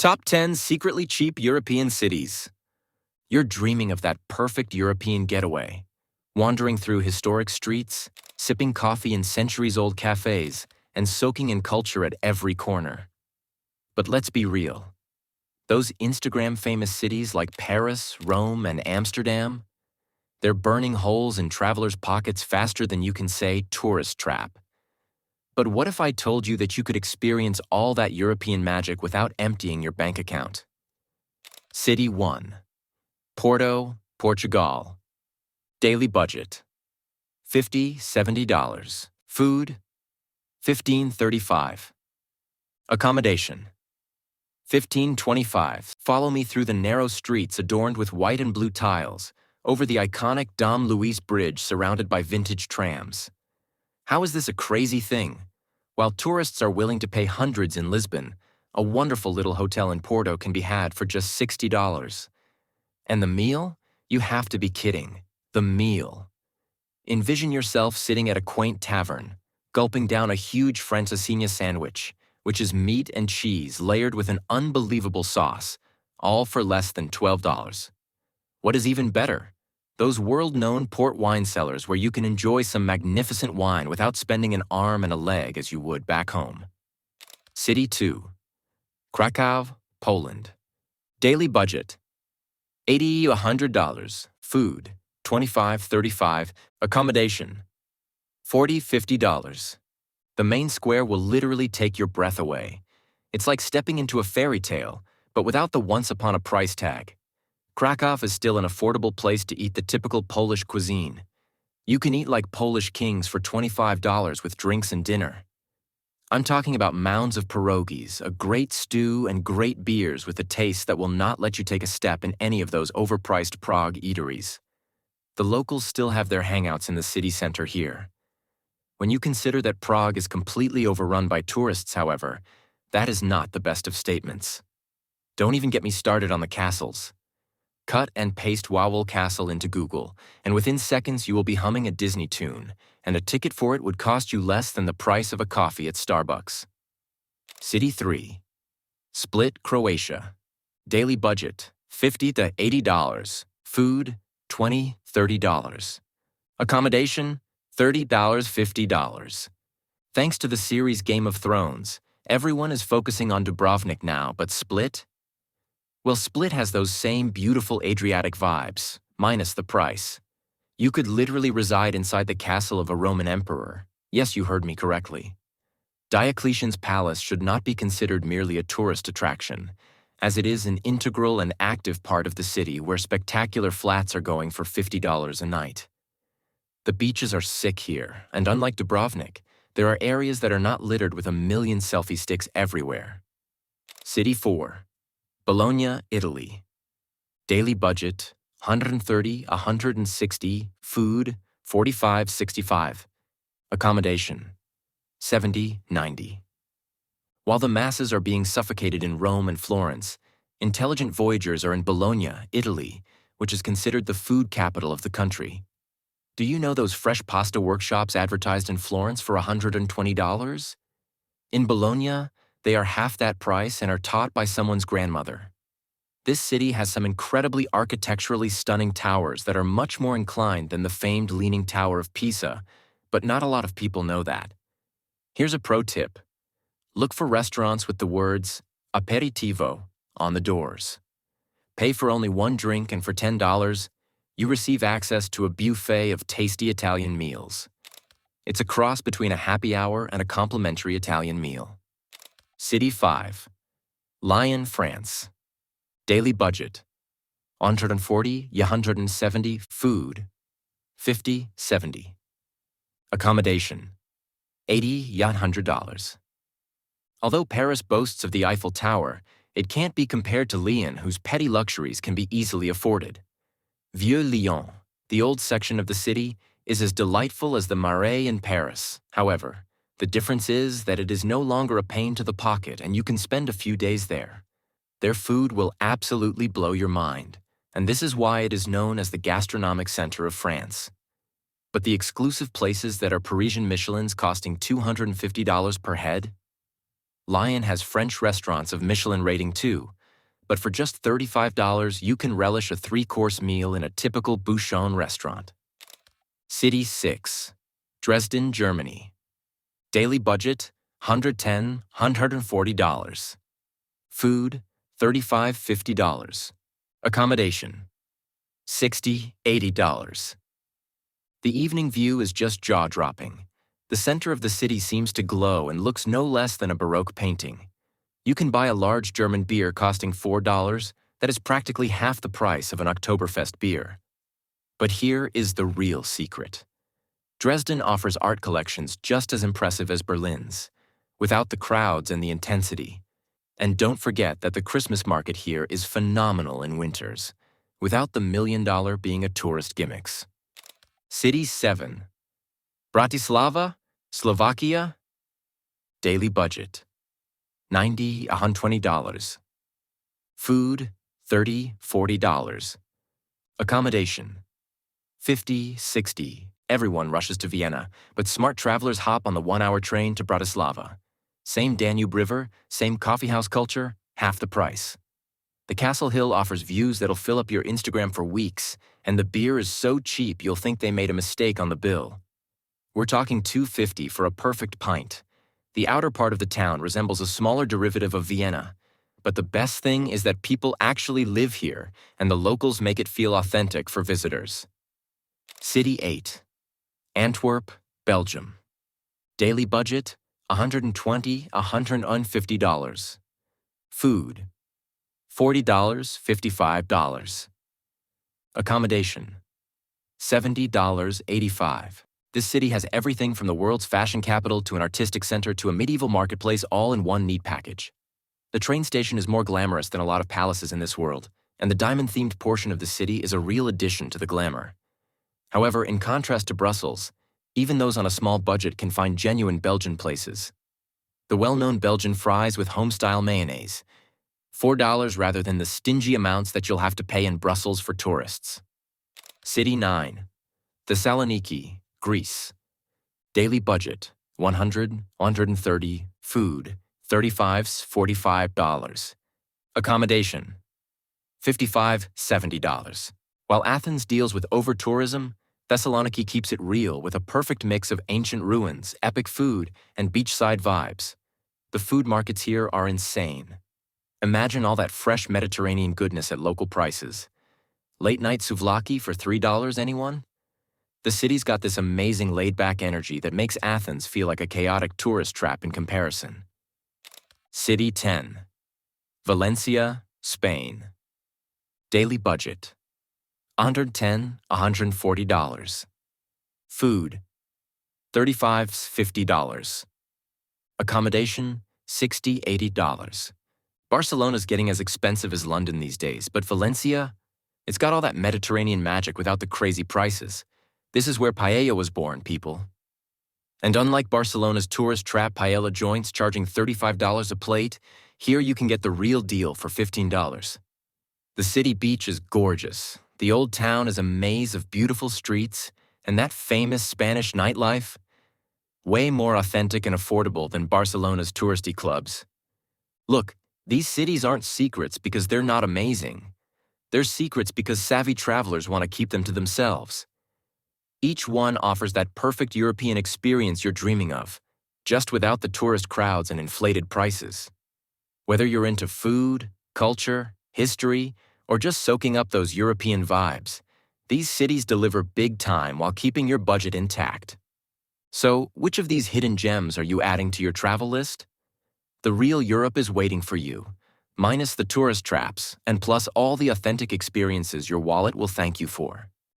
Top 10 secretly cheap European cities. You're dreaming of that perfect European getaway, wandering through historic streets, sipping coffee in centuries-old cafes, and soaking in culture at every corner. But let's be real. Those Instagram-famous cities like Paris, Rome, and Amsterdam, they're burning holes in travelers' pockets faster than you can say tourist trap. But what if I told you that you could experience all that European magic without emptying your bank account? City 1. Porto, Portugal. Daily budget: $50–$70. Food: $15–$35. Accommodation: $15–$25. Follow me through the narrow streets adorned with white and blue tiles, over the iconic Dom Luis Bridge surrounded by vintage trams. How is this a crazy thing? While tourists are willing to pay hundreds in Lisbon, a wonderful little hotel in Porto can be had for just $60. And the meal? You have to be kidding. The meal. Envision yourself sitting at a quaint tavern, gulping down a huge francesinha sandwich, which is meat and cheese layered with an unbelievable sauce, all for less than $12. What is even better? Those world-known port wine cellars where you can enjoy some magnificent wine without spending an arm and a leg as you would back home. City 2. Krakow, Poland. Daily budget: $80–$100. Food: $25–$35. Accommodation: $40–$50. The main square will literally take your breath away. It's like stepping into a fairy tale, but without the once-upon-a price tag. Krakow is still an affordable place to eat the typical Polish cuisine. You can eat like Polish kings for $25 with drinks and dinner. I'm talking about mounds of pierogies, a great stew, and great beers with a taste that will not let you take a step in any of those overpriced Prague eateries. The locals still have their hangouts in the city center here. When you consider that Prague is completely overrun by tourists, however, that is not the best of statements. Don't even get me started on the castles. Cut and paste Wawel Castle into Google, and within seconds you will be humming a Disney tune, and a ticket for it would cost you less than the price of a coffee at Starbucks. City 3. Split, Croatia. Daily budget: $50–$80. Food: $20–$30. Accommodation: $30–$50. Thanks to the series Game of Thrones, everyone is focusing on Dubrovnik now, but Split? Well, Split has those same beautiful Adriatic vibes, minus the price. You could literally reside inside the castle of a Roman emperor. Yes, you heard me correctly. Diocletian's palace should not be considered merely a tourist attraction, as it is an integral and active part of the city where spectacular flats are going for $50 a night. The beaches are sick here, and unlike Dubrovnik, there are areas that are not littered with a million selfie sticks everywhere. City 4. Bologna, Italy. Daily budget: $130–$160. Food: $45–$65. Accommodation: $70–$90. While the masses are being suffocated in Rome and Florence, intelligent voyagers are in Bologna, Italy, which is considered the food capital of the country. Do you know those fresh pasta workshops advertised in Florence for $120? In Bologna, they are half that price and are taught by someone's grandmother. This city has some incredibly architecturally stunning towers that are much more inclined than the famed Leaning Tower of Pisa, but not a lot of people know that. Here's a pro tip. Look for restaurants with the words "aperitivo" on the doors. Pay for only one drink, and for $10, you receive access to a buffet of tasty Italian meals. It's a cross between a happy hour and a complimentary Italian meal. City 5. Lyon, France. Daily budget: $140–$170. Food: $50–$70. Accommodation: $80–$100. Although Paris boasts of the Eiffel Tower, it can't be compared to Lyon, whose petty luxuries can be easily afforded. Vieux Lyon, the old section of the city, is as delightful as the Marais in Paris. However, the difference is that it is no longer a pain to the pocket and you can spend a few days there. Their food will absolutely blow your mind, and this is why it is known as the gastronomic center of France. But the exclusive places that are Parisian Michelins costing $250 per head? Lyon has French restaurants of Michelin rating too, but for just $35, you can relish a three-course meal in a typical Bouchon restaurant. City 6. Dresden, Germany. Daily budget, $110–$140. Food, $35–$50. Accommodation, $60–$80. The evening view is just jaw-dropping. The center of the city seems to glow and looks no less than a Baroque painting. You can buy a large German beer costing $4 that is practically half the price of an Oktoberfest beer. But here is the real secret. Dresden offers art collections just as impressive as Berlin's, without the crowds and the intensity. And don't forget that the Christmas market here is phenomenal in winters, without the $1 million being a tourist gimmicks. City 7. Bratislava, Slovakia. Daily budget, $90–$120. Food, $30–$40. Accommodation, $50–$60. Everyone rushes to Vienna, but smart travelers hop on the 1-hour train to Bratislava. Same Danube River, same coffeehouse culture, half the price. The Castle Hill offers views that'll fill up your Instagram for weeks, and the beer is so cheap you'll think they made a mistake on the bill. We're talking $2.50 for a perfect pint. The outer part of the town resembles a smaller derivative of Vienna, but the best thing is that people actually live here, and the locals make it feel authentic for visitors. City 8. Antwerp, Belgium. Daily budget, $120–$150. Food, $40–$55. Accommodation, $70–$85. This city has everything from the world's fashion capital to an artistic center to a medieval marketplace all in one neat package. The train station is more glamorous than a lot of palaces in this world, and the diamond-themed portion of the city is a real addition to the glamour. However, in contrast to Brussels, even those on a small budget can find genuine Belgian places. The well-known Belgian fries with home-style mayonnaise, $4 rather than the stingy amounts that you'll have to pay in Brussels for tourists. City 9. Thessaloniki, Greece. Daily budget, $100–$130. Food, $35–$45. Accommodation, $55–$70. While Athens deals with over-tourism, Thessaloniki keeps it real with a perfect mix of ancient ruins, epic food, and beachside vibes. The food markets here are insane. Imagine all that fresh Mediterranean goodness at local prices. Late-night souvlaki for $3, anyone? The city's got this amazing laid-back energy that makes Athens feel like a chaotic tourist trap in comparison. City 10. Valencia, Spain. Daily budget, $110–$140. Food, $35–$50. Accommodation, $60–$80. Barcelona's getting as expensive as London these days, but Valencia, it's got all that Mediterranean magic without the crazy prices. This is where paella was born, people. And unlike Barcelona's tourist trap paella joints charging $35 a plate, here you can get the real deal for $15. The city beach is gorgeous. The old town is a maze of beautiful streets, and that famous Spanish nightlife, way more authentic and affordable than Barcelona's touristy clubs. Look, these cities aren't secrets because they're not amazing. They're secrets because savvy travelers want to keep them to themselves. Each one offers that perfect European experience you're dreaming of, just without the tourist crowds and inflated prices. Whether you're into food, culture, history, or just soaking up those European vibes, these cities deliver big time while keeping your budget intact. So, which of these hidden gems are you adding to your travel list? The real Europe is waiting for you, minus the tourist traps, and plus all the authentic experiences your wallet will thank you for.